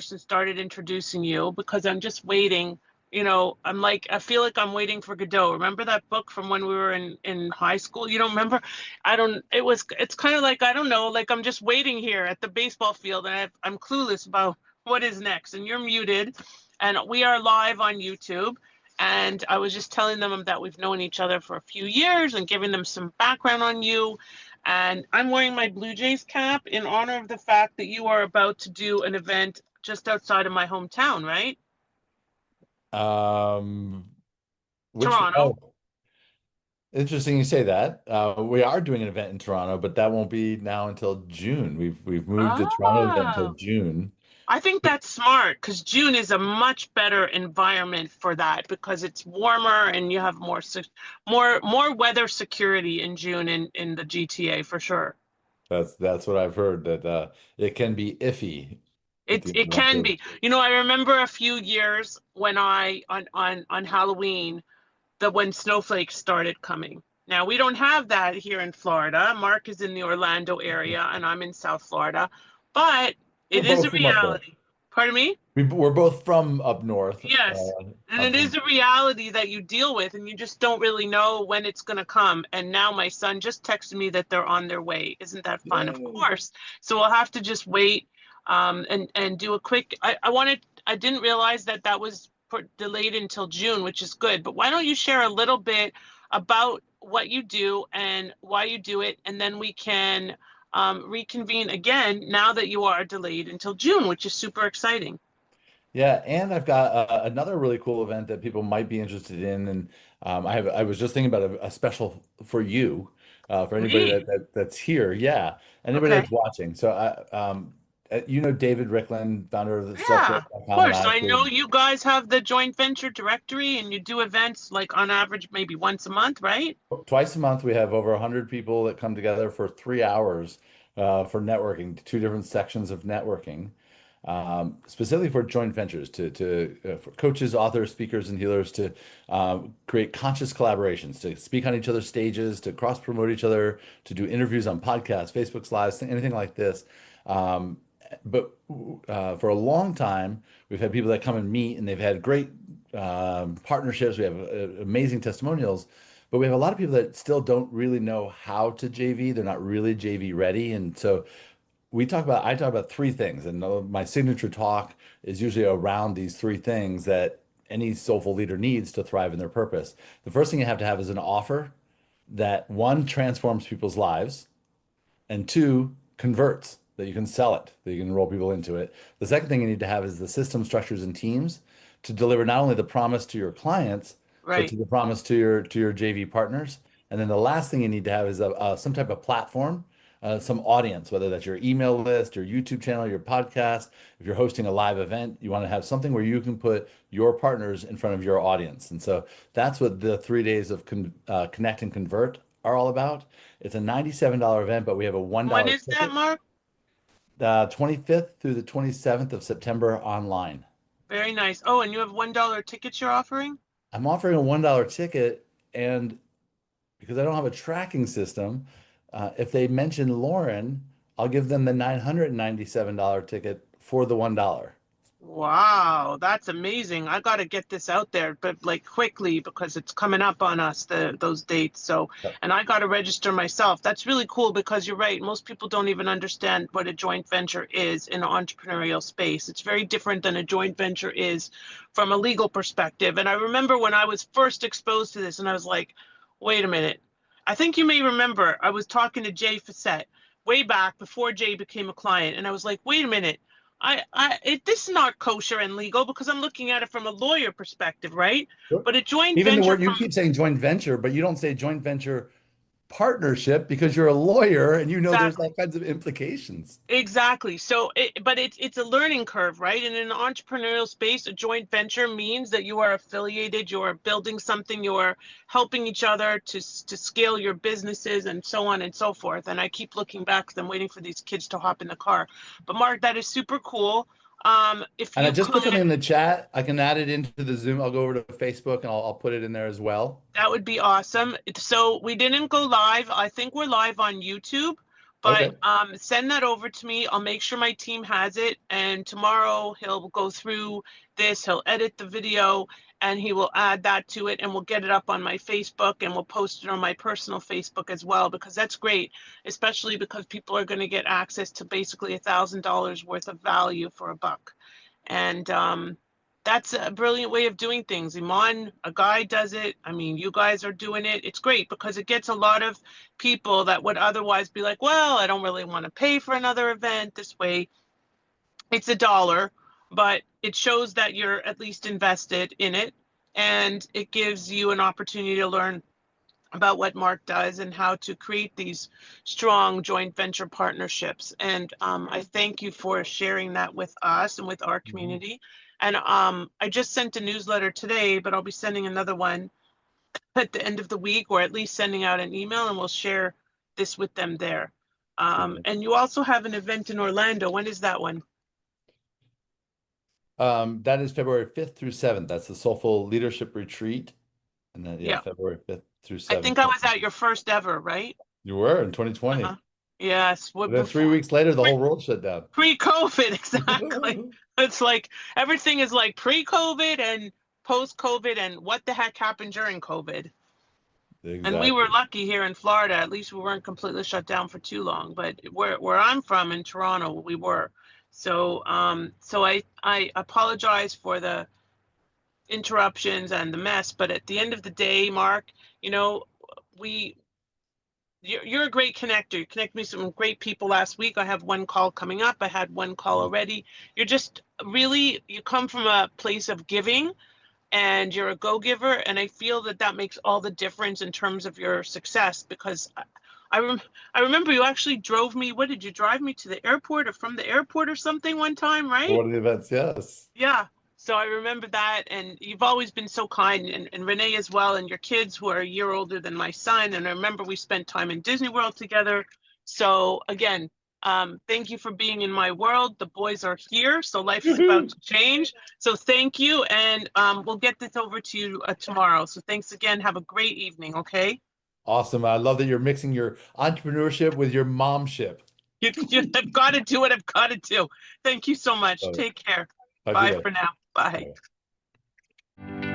first and started introducing you because I'm just waiting. You know, I feel like I'm waiting for Godot. Remember that book from when we were in high school? You don't remember? It's kind of like, I don't know, like I'm just waiting here at the baseball field and I'm clueless about what is next. And you're muted and we are live on YouTube. And I was just telling them that we've known each other for a few years and giving them some background on you. And I'm wearing my Blue Jays cap in honor of the fact that you are about to do an event just outside of my hometown, right? Um, which, Toronto. oh, interesting you say that. We are doing an event in Toronto, but that won't be now until June. We've moved the Toronto event until Oh, June. I think that's smart because June is a much better environment for that because it's warmer and you have more weather security in June in the GTA for sure. That's what I've heard that it can be iffy at the end It of can October. be. You know, I remember a few years when I on Halloween that when snowflakes started coming. Now we don't have that here in Florida. Mark is in the Orlando area and I'm in South Florida, but We're it is a both from up there. reality. Pardon me? We're both from up north. Yes. And I'm it is from a reality that you deal with and you just don't really know when it's going to come. And now my son just texted me that they're on their way. Isn't that fun? Of Yay. course. So we'll have to just wait and do a quick I didn't realize that that was delayed until June, which is good. But why don't you share a little bit about what you do and why you do it and then we can reconvene again now that you are delayed until June, which is super exciting. Yeah, and I've got another really cool event that people might be interested in, and I was just thinking about a special for you, for anybody Me? that's here. Yeah, anybody Okay. that's watching. So you know David Ricklin, founder of the Yeah, of selfgrowth.com, and course. I I know created you guys have the joint venture directory and you do events like on average maybe once a month, right? twice a month. We have over 100 people that come together for 3 hours for networking, two different sections of networking. Specifically for joint ventures for coaches, authors, speakers, and healers to create conscious collaborations, to speak on each other's stages, to cross promote each other, to do interviews on podcasts, Facebook's lives, anything like this. Um, but for a long time, we've had people that come and meet, and they've had great partnerships. We have amazing testimonials, but we have a lot of people that still don't really know how to JV. They're not really JV ready, and so I talk about three things, and my signature talk is usually around these three things that any soulful leader needs to thrive in their purpose. The first thing you have to have is an offer that one transforms people's lives, and two converts, that you can sell it, that you can enroll people into it. The second thing you need to have is the system structures and teams to deliver not only the promise to your clients, but Right. to the promise to your JV partners. And then the last thing you need to have is some type of platform, some audience, whether that's your email list, your YouTube channel, your podcast. If you're hosting a live event, you want to have something where you can put your partners in front of your audience. And so that's what the 3 days of Connect and Convert are all about. It's a $97 event, but we have a When $1 is that, ticket, Mark? 25th through the 27th of September online. Very nice. Oh, and you have $1 tickets you're offering? I'm offering a $1 ticket, and because I don't have a tracking system, if they mention Lauren, I'll give them the $997 ticket for the $1. Wow, that's amazing. I got to get this out there, but like quickly because it's coming up on us, those dates. So, Yep. and I got to register myself. That's really cool because you're right. Most people don't even understand what a joint venture is in an entrepreneurial space. It's very different than a joint venture is from a legal perspective. And I remember when I was first exposed to this and I was like, wait a minute. I think you may remember I was talking to Jay Facette way back before Jay became a client. And I was like, wait a minute. This is not kosher and legal because I'm looking at it from a lawyer perspective, right? Sure. But a joint Even the venture word you from keep saying joint venture, but you don't say joint venture partnership because you're a lawyer and you know there's exactly, all kinds of implications. exactly. So, but it's a learning curve, right? And in an entrepreneurial space, a joint venture means that you are affiliated, you are building something, you are helping each other to scale your businesses and so on and so forth. And I keep looking back because I'm waiting for these kids to hop in the car. But Mark, that is super cool. If And I you just put could. something in the chat. I can add it into the Zoom. I'll go over to Facebook and I'll put it in there as well. That would be awesome. So we didn't go live. I think we're live on YouTube, But Okay. send that over to me. I'll make sure my team has it. And tomorrow he'll go through this, he'll edit the video, and he will add that to it. And we'll get it up on my Facebook and we'll post it on my personal Facebook as well, because that's great, especially because people are going to get access to basically $1,000 worth of value for a buck. And that's a brilliant way of doing things. Iman, a guy does it. I mean, you guys are doing it. It's great because it gets a lot of people that would otherwise be like, well, I don't really want to pay for another event this way. It's $1, but it shows that you're at least invested in it. And it gives you an opportunity to learn about what Mark does and how to create these strong joint venture partnerships. And I thank you for sharing that with us and with our Mhm. community. And I just sent a newsletter today, but I'll be sending another one at the end of the week, or at least sending out an email, and we'll share this with them there. Perfect. And you also have an event in Orlando. When is that one? That is February 5th through 7th. That's the Soulful Leadership Retreat. And then, yeah, Yeah, February 5th through I 7th. think I was at your first ever, right? You were in 2020. Uh-huh. Yes, And then before 3 weeks later, the whole world shut down. pre-COVID, exactly. It's like everything is like pre-COVID and post-COVID, and what the heck happened during COVID? And we were Exactly. lucky here in Florida. At least we weren't completely shut down for too long. But where I'm from in Toronto, we were. So I apologize for the interruptions and the mess. But at the end of the day, Mark, you know, we you're a great connector. You connect me with some great people last week. I have one call coming up. I had one call already. You're just really, you come from a place of giving and you're a go-giver. And I feel that that makes all the difference in terms of your success, because I, rem I remember you actually drove me. What did you drive me to the airport or from the airport or something one time, For right? one of the events, yes. Yeah. So I remember that, and you've always been so kind, and Renee as well, and your kids who are a year older than my son. And I remember we spent time in Disney World together. So again, thank you for being in my world. The boys are here, so life is about Woohoo. to change. So thank you, and we'll get this over to you tomorrow. So thanks again. Have a great evening. Okay. Awesome. I love that you're mixing your entrepreneurship with your momship. I've got to do what I've got to do. Thank you so much. Love it. Take care. Talk to you Bye later. for now. Bye. Bye.